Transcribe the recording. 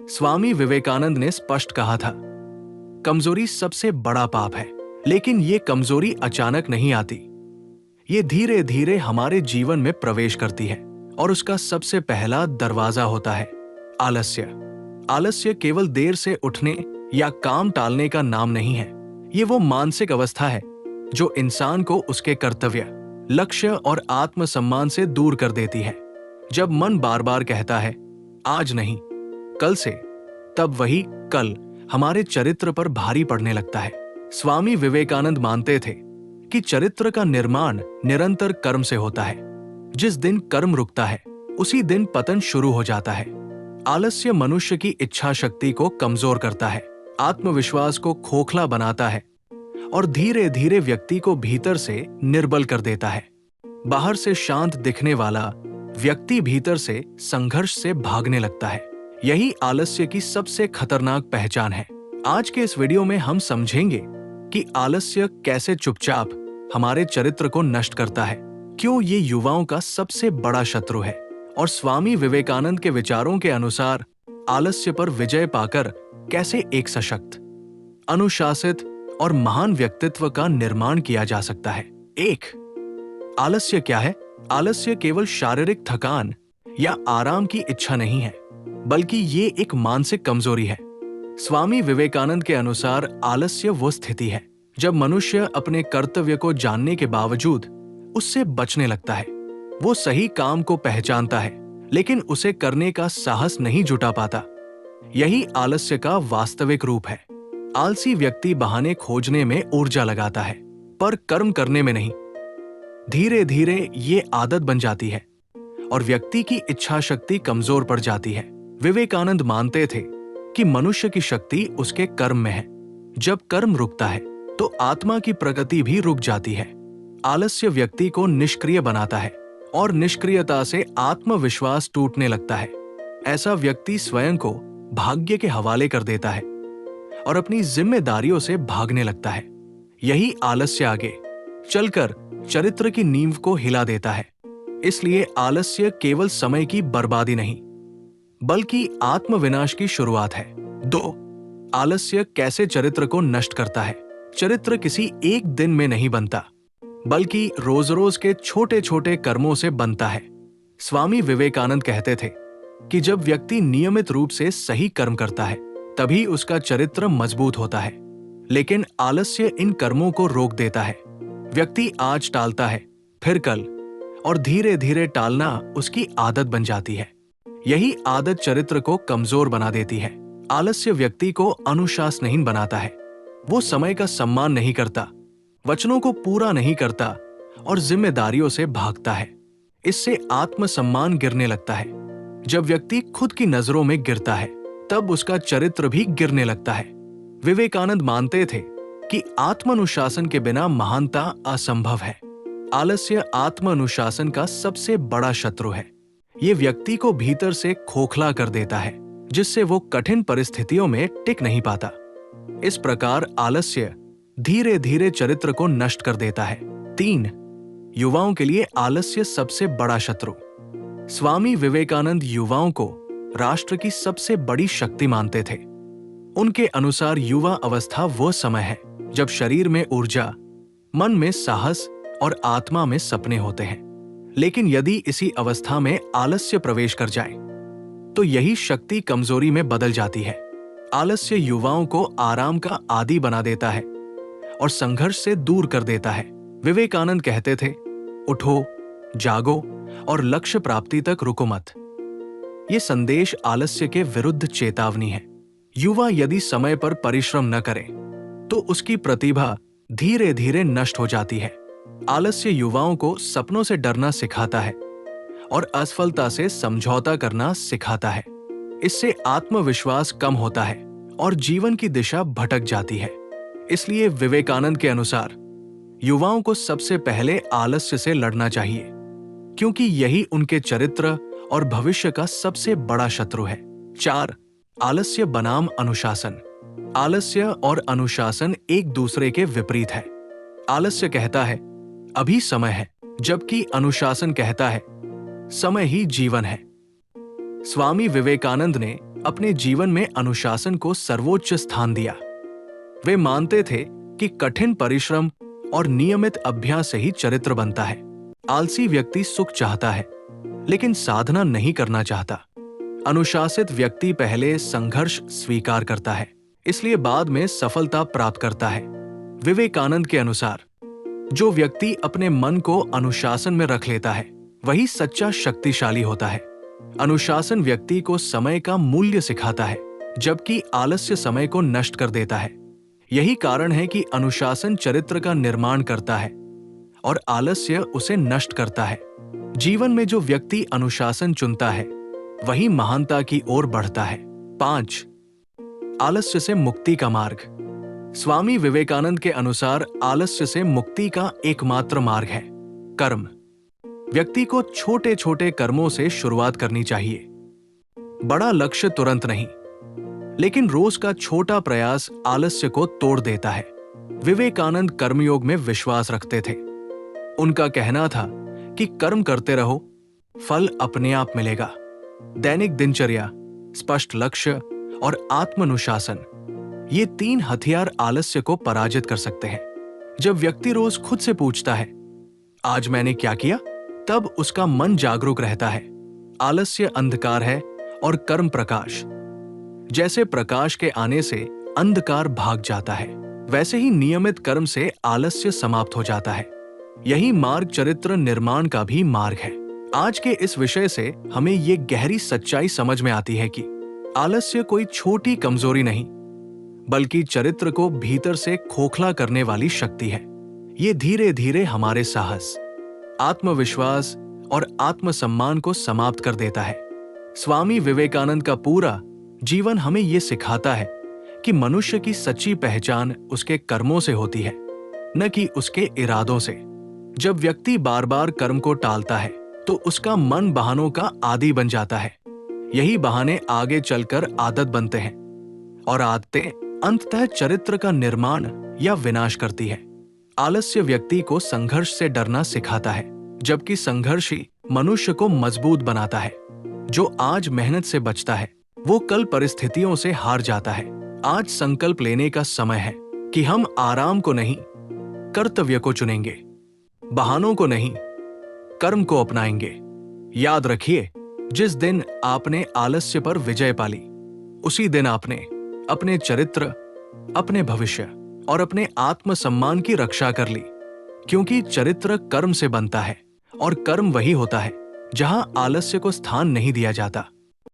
स्वामी विवेकानंद ने स्पष्ट कहा था, कमजोरी सबसे बड़ा पाप है, लेकिन ये कमजोरी अचानक नहीं आती। ये धीरे धीरे हमारे जीवन में प्रवेश करती है और उसका सबसे पहला दरवाजा होता है आलस्य। आलस्य केवल देर से उठने या काम टालने का नाम नहीं है। ये वो मानसिक अवस्था है जो इंसान को उसके कर्तव्य, लक्ष्य और आत्मसम्मान से दूर कर देती है। जब मन बार बार कहता है आज नहीं, कल से, तब वही कल हमारे चरित्र पर भारी पड़ने लगता है। स्वामी विवेकानंद मानते थे कि चरित्र का निर्माण निरंतर कर्म से होता है। जिस दिन कर्म रुकता है उसी दिन पतन शुरू हो जाता है। आलस्य मनुष्य की इच्छा शक्ति को कमजोर करता है, आत्मविश्वास को खोखला बनाता है और धीरे धीरे व्यक्ति को भीतर से निर्बल कर देता है। बाहर से शांत दिखने वाला व्यक्ति भीतर से संघर्ष से भागने लगता है। यही आलस्य की सबसे खतरनाक पहचान है। आज के इस वीडियो में हम समझेंगे कि आलस्य कैसे चुपचाप हमारे चरित्र को नष्ट करता है, क्यों ये युवाओं का सबसे बड़ा शत्रु है और स्वामी विवेकानंद के विचारों के अनुसार आलस्य पर विजय पाकर कैसे एक सशक्त, अनुशासित और महान व्यक्तित्व का निर्माण किया जा सकता है। 1. आलस्य क्या है? आलस्य केवल शारीरिक थकान या आराम की इच्छा नहीं है, बल्कि ये एक मानसिक कमजोरी है। स्वामी विवेकानंद के अनुसार आलस्य वो स्थिति है जब मनुष्य अपने कर्तव्य को जानने के बावजूद उससे बचने लगता है। वो सही काम को पहचानता है, लेकिन उसे करने का साहस नहीं जुटा पाता। यही आलस्य का वास्तविक रूप है। आलसी व्यक्ति बहाने खोजने में ऊर्जा लगाता है, पर कर्म करने में नहीं। धीरे धीरे ये आदत बन जाती है और व्यक्ति की इच्छा शक्ति कमजोर पड़ जाती है। विवेकानंद मानते थे कि मनुष्य की शक्ति उसके कर्म में है। जब कर्म रुकता है तो आत्मा की प्रगति भी रुक जाती है। आलस्य व्यक्ति को निष्क्रिय बनाता है और निष्क्रियता से आत्मविश्वास टूटने लगता है। ऐसा व्यक्ति स्वयं को भाग्य के हवाले कर देता है और अपनी जिम्मेदारियों से भागने लगता है। यही आलस्य आगे चलकर चरित्र की नींव को हिला देता है। इसलिए आलस्य केवल समय की बर्बादी नहीं, बल्कि आत्मविनाश की शुरुआत है। 2. आलस्य कैसे चरित्र को नष्ट करता है? चरित्र किसी एक दिन में नहीं बनता, बल्कि रोज रोज के छोटे छोटे कर्मों से बनता है। स्वामी विवेकानंद कहते थे कि जब व्यक्ति नियमित रूप से सही कर्म करता है तभी उसका चरित्र मजबूत होता है। लेकिन आलस्य इन कर्मों को रोक देता है। व्यक्ति आज टालता है, फिर कल, और धीरे धीरे टालना उसकी आदत बन जाती है। यही आदत चरित्र को कमजोर बना देती है। आलस्य व्यक्ति को अनुशासनहीन बनाता है। वो समय का सम्मान नहीं करता, वचनों को पूरा नहीं करता और जिम्मेदारियों से भागता है। इससे आत्मसम्मान गिरने लगता है। जब व्यक्ति खुद की नजरों में गिरता है तब उसका चरित्र भी गिरने लगता है। विवेकानंद मानते थे कि आत्मानुशासन के बिना महानता असंभव है। आलस्य आत्मानुशासन का सबसे बड़ा शत्रु है। ये व्यक्ति को भीतर से खोखला कर देता है, जिससे वो कठिन परिस्थितियों में टिक नहीं पाता। इस प्रकार आलस्य धीरे धीरे चरित्र को नष्ट कर देता है। 3. युवाओं के लिए आलस्य सबसे बड़ा शत्रु। स्वामी विवेकानंद युवाओं को राष्ट्र की सबसे बड़ी शक्ति मानते थे। उनके अनुसार युवा अवस्था वो समय है जब शरीर में ऊर्जा, मन में साहस और आत्मा में सपने होते हैं। लेकिन यदि इसी अवस्था में आलस्य प्रवेश कर जाए तो यही शक्ति कमजोरी में बदल जाती है। आलस्य युवाओं को आराम का आदी बना देता है और संघर्ष से दूर कर देता है। विवेकानंद कहते थे, उठो, जागो और लक्ष्य प्राप्ति तक रुको मत। ये संदेश आलस्य के विरुद्ध चेतावनी है। युवा यदि समय पर परिश्रम न करे तो उसकी प्रतिभा धीरे धीरे नष्ट हो जाती है। आलस्य युवाओं को सपनों से डरना सिखाता है और असफलता से समझौता करना सिखाता है। इससे आत्मविश्वास कम होता है और जीवन की दिशा भटक जाती है। इसलिए विवेकानंद के अनुसार युवाओं को सबसे पहले आलस्य से लड़ना चाहिए, क्योंकि यही उनके चरित्र और भविष्य का सबसे बड़ा शत्रु है। 4. आलस्य बनाम अनुशासन। आलस्य और अनुशासन एक दूसरे के विपरीत है। आलस्य कहता है अभी समय है, जबकि अनुशासन कहता है समय ही जीवन है। स्वामी विवेकानंद ने अपने जीवन में अनुशासन को सर्वोच्च स्थान दिया। वे मानते थे कि कठिन परिश्रम और नियमित अभ्यास से ही चरित्र बनता है। आलसी व्यक्ति सुख चाहता है, लेकिन साधना नहीं करना चाहता। अनुशासित व्यक्ति पहले संघर्ष स्वीकार करता है, इसलिए बाद में सफलता प्राप्त करता है। विवेकानंद के अनुसार जो व्यक्ति अपने मन को अनुशासन में रख लेता है, वही सच्चा शक्तिशाली होता है। अनुशासन व्यक्ति को समय का मूल्य सिखाता है, जबकि आलस्य समय को नष्ट कर देता है। यही कारण है कि अनुशासन चरित्र का निर्माण करता है और आलस्य उसे नष्ट करता है। जीवन में जो व्यक्ति अनुशासन चुनता है, वही महानता की ओर बढ़ता है। 5. आलस्य से मुक्ति का मार्ग। स्वामी विवेकानंद के अनुसार आलस्य से मुक्ति का एकमात्र मार्ग है कर्म। व्यक्ति को छोटे छोटे कर्मों से शुरुआत करनी चाहिए। बड़ा लक्ष्य तुरंत नहीं, लेकिन रोज का छोटा प्रयास आलस्य को तोड़ देता है। विवेकानंद कर्मयोग में विश्वास रखते थे। उनका कहना था कि कर्म करते रहो, फल अपने आप मिलेगा। दैनिक दिनचर्या, स्पष्ट लक्ष्य और आत्मानुशासन, ये 3 हथियार आलस्य को पराजित कर सकते हैं। जब व्यक्ति रोज खुद से पूछता है, आज मैंने क्या किया, तब उसका मन जागरूक रहता है। आलस्य अंधकार है और कर्म प्रकाश। जैसे प्रकाश के आने से अंधकार भाग जाता है, वैसे ही नियमित कर्म से आलस्य समाप्त हो जाता है। यही मार्ग चरित्र निर्माण का भी मार्ग है। आज के इस विषय से हमें ये गहरी सच्चाई समझ में आती है कि आलस्य कोई छोटी कमजोरी नहीं, बल्कि चरित्र को भीतर से खोखला करने वाली शक्ति है। ये धीरे धीरे हमारे साहस, आत्मविश्वास और आत्मसम्मान को समाप्त कर देता है। स्वामी विवेकानंद का पूरा जीवन हमें ये सिखाता है कि मनुष्य की सच्ची पहचान उसके कर्मों से होती है, न कि उसके इरादों से। जब व्यक्ति बार बार कर्म को टालता है, तो उसका मन बहानों का आदी बन जाता है। यही बहाने आगे चलकर आदत बनते हैं और आदतें अंततः चरित्र का निर्माण या विनाश करती है। आलस्य व्यक्ति को संघर्ष से डरना सिखाता है, जबकि संघर्ष ही मनुष्य को मजबूत बनाता है। जो आज मेहनत से बचता है, वो कल परिस्थितियों से हार जाता है। आज संकल्प लेने का समय है कि हम आराम को नहीं, कर्तव्य को चुनेंगे, बहानों को नहीं, कर्म को अपनाएंगे। याद रखिए, जिस दिन आपने आलस्य पर विजय पाली, उसी दिन आपने अपने चरित्र, अपने भविष्य और अपने आत्मसम्मान की रक्षा कर ली। क्योंकि चरित्र कर्म से बनता है और कर्म वही होता है जहां आलस्य को स्थान नहीं दिया जाता।